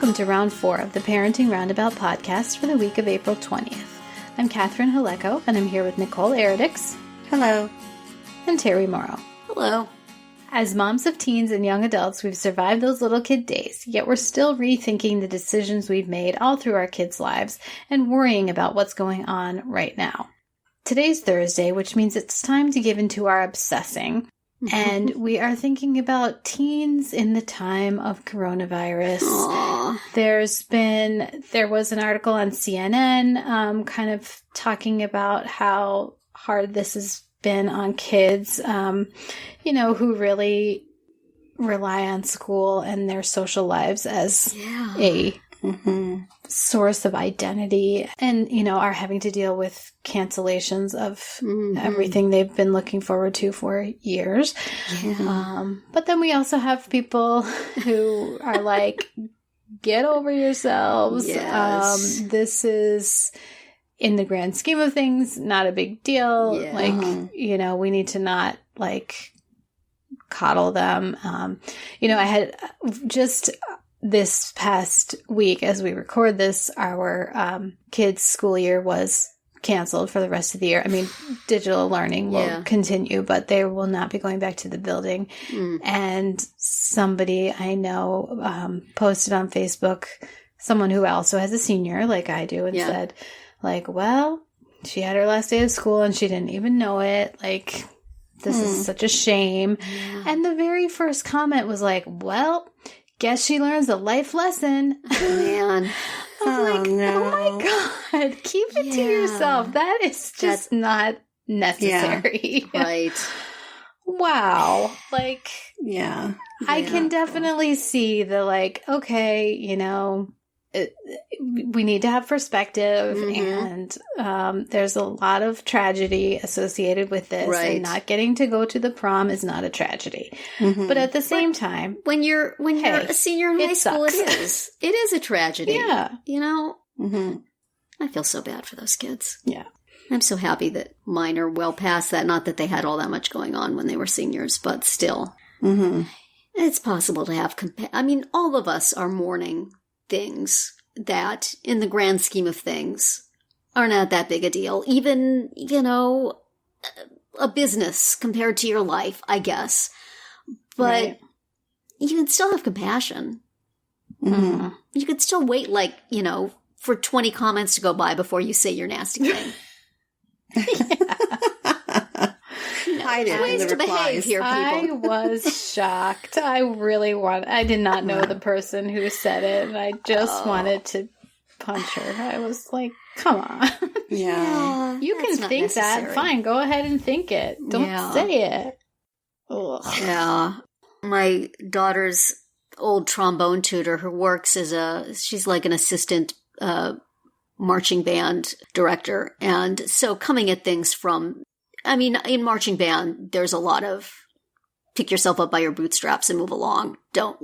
Welcome to round 4 of the Parenting Roundabout podcast for the week of April 20th. I'm Catherine Haleko, and I'm here with Nicole Eridix. Hello. And Terry Morrow. Hello. As moms of teens and young adults, we've survived those little kid days, yet we're still rethinking the decisions we've made all through our kids' lives and worrying about what's going on right now. Today's Thursday, which means it's time to give into our obsessing. And we are thinking about teens in the time of coronavirus. Aww. There was an article on CNN kind of talking about how hard this has been on kids, who really rely on school and their social lives as a source of identity and, are having to deal with cancellations of everything they've been looking forward to for years. Yeah. But then we also have people who are like, get over yourselves. Yes. This is, in the grand scheme of things, not a big deal. Yeah. We need to not coddle them. I had just this past week, as we record this, our kids' school year was canceled for the rest of the year. I mean, digital learning will continue, but they will not be going back to the building. And somebody I know posted on Facebook, someone who also has a senior like I do, and said, well, she had her last day of school and she didn't even know it. This is such a shame. Yeah. And the very first comment was well, guess she learns a life lesson. Man. Oh my God, keep it to yourself. That is just not necessary. Yeah. Right. Wow. I can definitely see the we need to have perspective, and there's a lot of tragedy associated with this, and not getting to go to the prom is not a tragedy. But at the same time, when you're a senior in high school, it is a tragedy. Yeah. I feel so bad for those kids. Yeah. I'm so happy that mine are well past that. Not that they had all that much going on when they were seniors, but still. It's possible to have all of us are mourning things that, in the grand scheme of things, are not that big a deal. Even, a business compared to your life, I guess. But you can still have compassion. You can still wait, for 20 comments to go by before you say your nasty thing. Hide it ways in the to behave here, people. I was shocked. I did not know the person who said it, and I just wanted to punch her. I was like, come on. Yeah. You can think necessary. That. Fine, go ahead and think it. Don't say it. Ugh. Yeah. My daughter's old trombone tutor who works she's like an assistant marching band director. And so coming at things from, in marching band, there's a lot of pick yourself up by your bootstraps and move along. Don't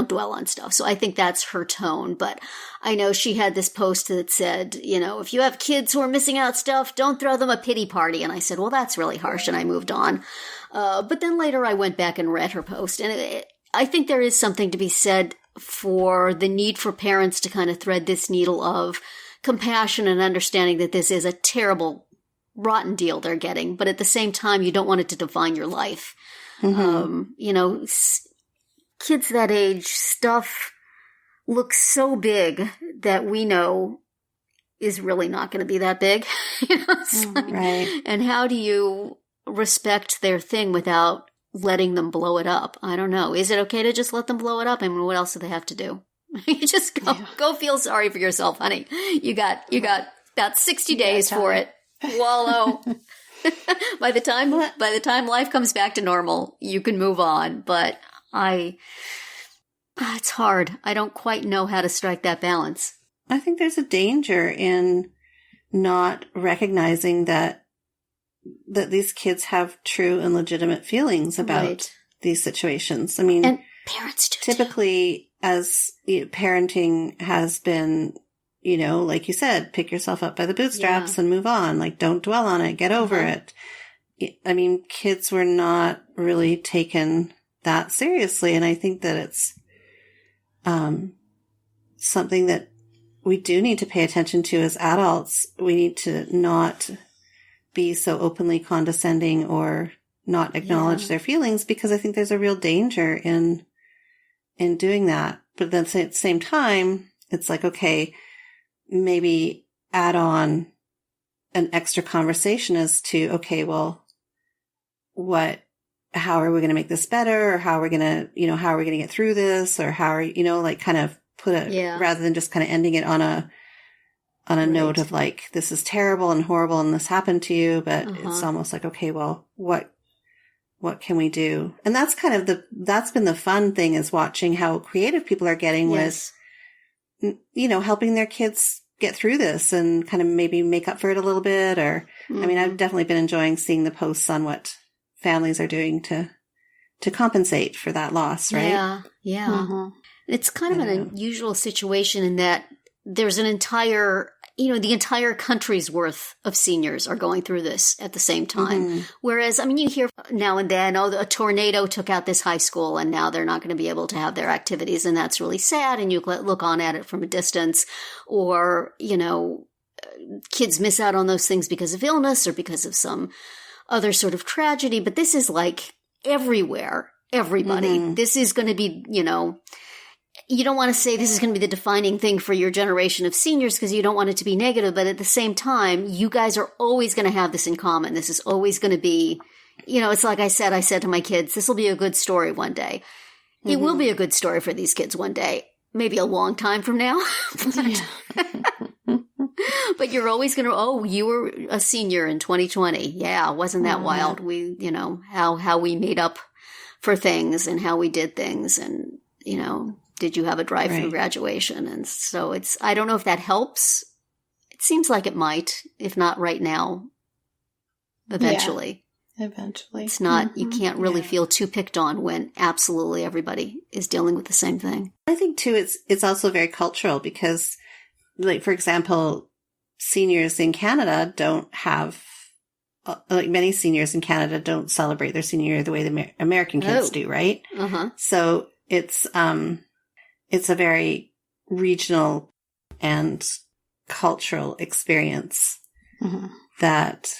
dwell on stuff. So I think that's her tone. But I know she had this post that said, if you have kids who are missing out stuff, don't throw them a pity party. And I said, well, that's really harsh. And I moved on. But then later I went back and read her post. And I think there is something to be said for the need for parents to kind of thread this needle of compassion and understanding that this is a terrible, rotten deal they're getting. But at the same time, you don't want it to define your life. Kids that age, stuff looks so big that we know is really not going to be that big. Right. And how do you respect their thing without letting them blow it up? I don't know. Is it okay to just let them blow it up? What else do they have to do? You just go feel sorry for yourself, honey. You got about 60 days for it. Wallow. By the time life comes back to normal, you can move on. But it's hard. I don't quite know how to strike that balance. I think there's a danger in not recognizing that these kids have true and legitimate feelings about these situations. And parents do typically, as parenting has been, like you said, pick yourself up by the bootstraps and move on. Don't dwell on it. Get over it. Kids were not really taken that seriously. And I think that it's, something that we do need to pay attention to as adults. We need to not be so openly condescending or not acknowledge their feelings, because I think there's a real danger in doing that. But then at the same time, it's like, okay, maybe add on an extra conversation as to, okay, well, how are we going to make this better? Or how are we going to, how are we going to get through this? Or how are, like kind of put it, rather than just kind of ending it on a note of like, this is terrible and horrible and this happened to you. But it's almost like, okay, well, what can we do? And that's kind of that's been the fun thing, is watching how creative people are getting with, helping their kids get through this and kind of maybe make up for it a little bit. Or, I mean, I've definitely been enjoying seeing the posts on what families are doing to compensate for that loss, right? Yeah. Yeah. Mm-hmm. It's kind of an unusual situation in that there's an entire, the entire country's worth of seniors are going through this at the same time. Mm-hmm. Whereas, I mean, you hear now and then, a tornado took out this high school and now they're not going to be able to have their activities. And that's really sad. And you look on at it from a distance, or, kids miss out on those things because of illness or because of some other sort of tragedy. But this is like everywhere, everybody. Mm-hmm. This is going to be, you don't want to say this is going to be the defining thing for your generation of seniors because you don't want it to be negative. But at the same time, you guys are always going to have this in common. This is always going to be, it's like I said to my kids, this will be a good story one day. Mm-hmm. It will be a good story for these kids one day, maybe a long time from now. But you're always going to, you were a senior in 2020. Yeah, wasn't that wild? We, how we made up for things and how we did things, and, did you have a drive-through graduation? And so I don't know if that helps. It seems like it might, if not right now, eventually. Yeah, eventually. It's not, you can't really feel too picked on when absolutely everybody is dealing with the same thing. I think too, it's also very cultural, because like, for example, seniors in Canada don't have, like many seniors in Canada don't celebrate their senior year the way the American kids do, right? Uh-huh. So it's a very regional and cultural experience that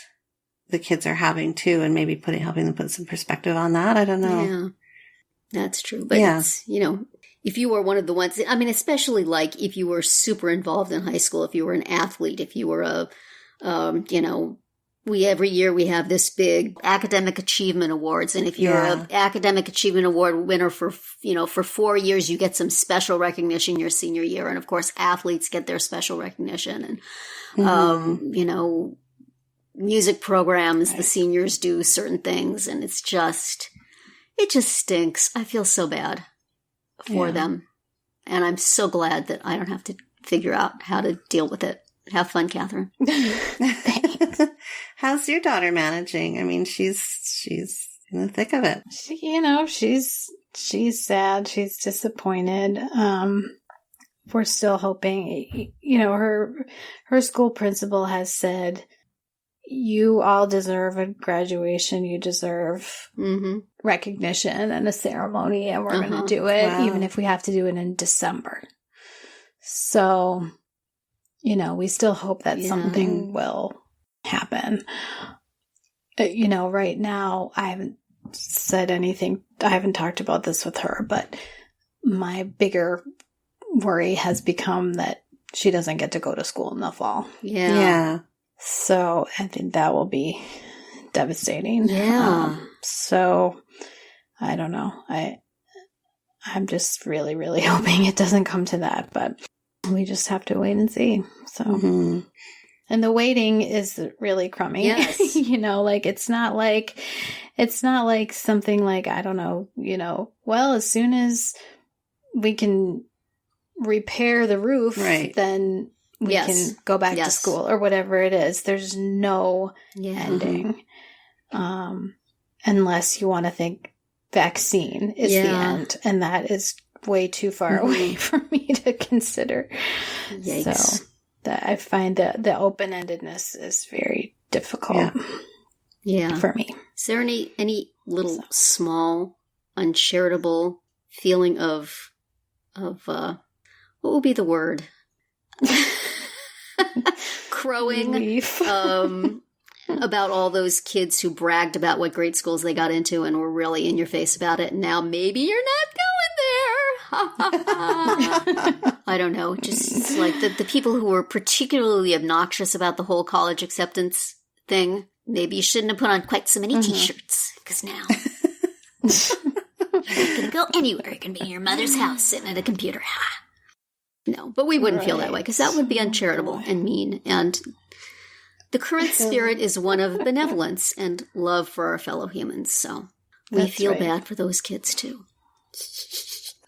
the kids are having too, and maybe helping them put some perspective on that. I don't know. Yeah, that's true. But it's, if you were one of the ones, I mean, especially like if you were super involved in high school, if you were an athlete, if you were every year we have this big academic achievement awards. And if you're an academic achievement award winner for 4 years, you get some special recognition your senior year. And of course, athletes get their special recognition. And, music programs, the seniors do certain things. And it just stinks. I feel so bad for them. And I'm so glad that I don't have to figure out how to deal with it. Have fun, Catherine. How's your daughter managing? I mean, she's in the thick of it. She's sad. She's disappointed. We're still hoping, her school principal has said, you all deserve a graduation. You deserve recognition and a ceremony, and we're going to do it, even if we have to do it in December. So, we still hope that something will happen. Right now, I haven't said anything. I haven't talked about this with her, but my bigger worry has become that she doesn't get to go to school in the fall. Yeah. So I think that will be devastating. Yeah. So I don't know. I'm just really, really hoping it doesn't come to that, but we just have to wait and see. So, and the waiting is really crummy. Yes. It's not like something like, I don't know, well, as soon as we can repair the roof, then we can go back to school or whatever it is. There's no ending. Unless you want to think vaccine is the end. And that is way too far away for me to consider. Yikes. So I find that the open-endedness is very difficult for me. Is there any little small, uncharitable feeling of what would be the word? Crowing about all those kids who bragged about what great schools they got into and were really in your face about it. And now maybe you're not going there. I don't know. Just like the people who were particularly obnoxious about the whole college acceptance thing. Maybe you shouldn't have put on quite so many t-shirts, because now you're not going to go anywhere. You're going to be in your mother's house sitting at a computer. No, but we wouldn't feel that way, because that would be uncharitable and mean. And the current spirit is one of benevolence and love for our fellow humans. So we feel bad for those kids, too.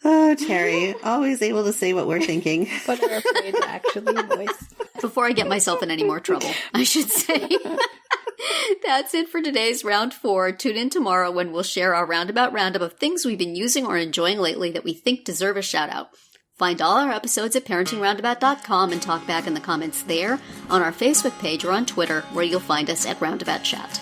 Oh, Terry, always able to say what we're thinking. But are afraid to actually voice. Before I get myself in any more trouble, I should say. That's it for today's Round 4. Tune in tomorrow when we'll share our roundabout roundup of things we've been using or enjoying lately that we think deserve a shout-out. Find all our episodes at parentingroundabout.com and talk back in the comments there, on our Facebook page, or on Twitter, where you'll find us at Roundabout Chat.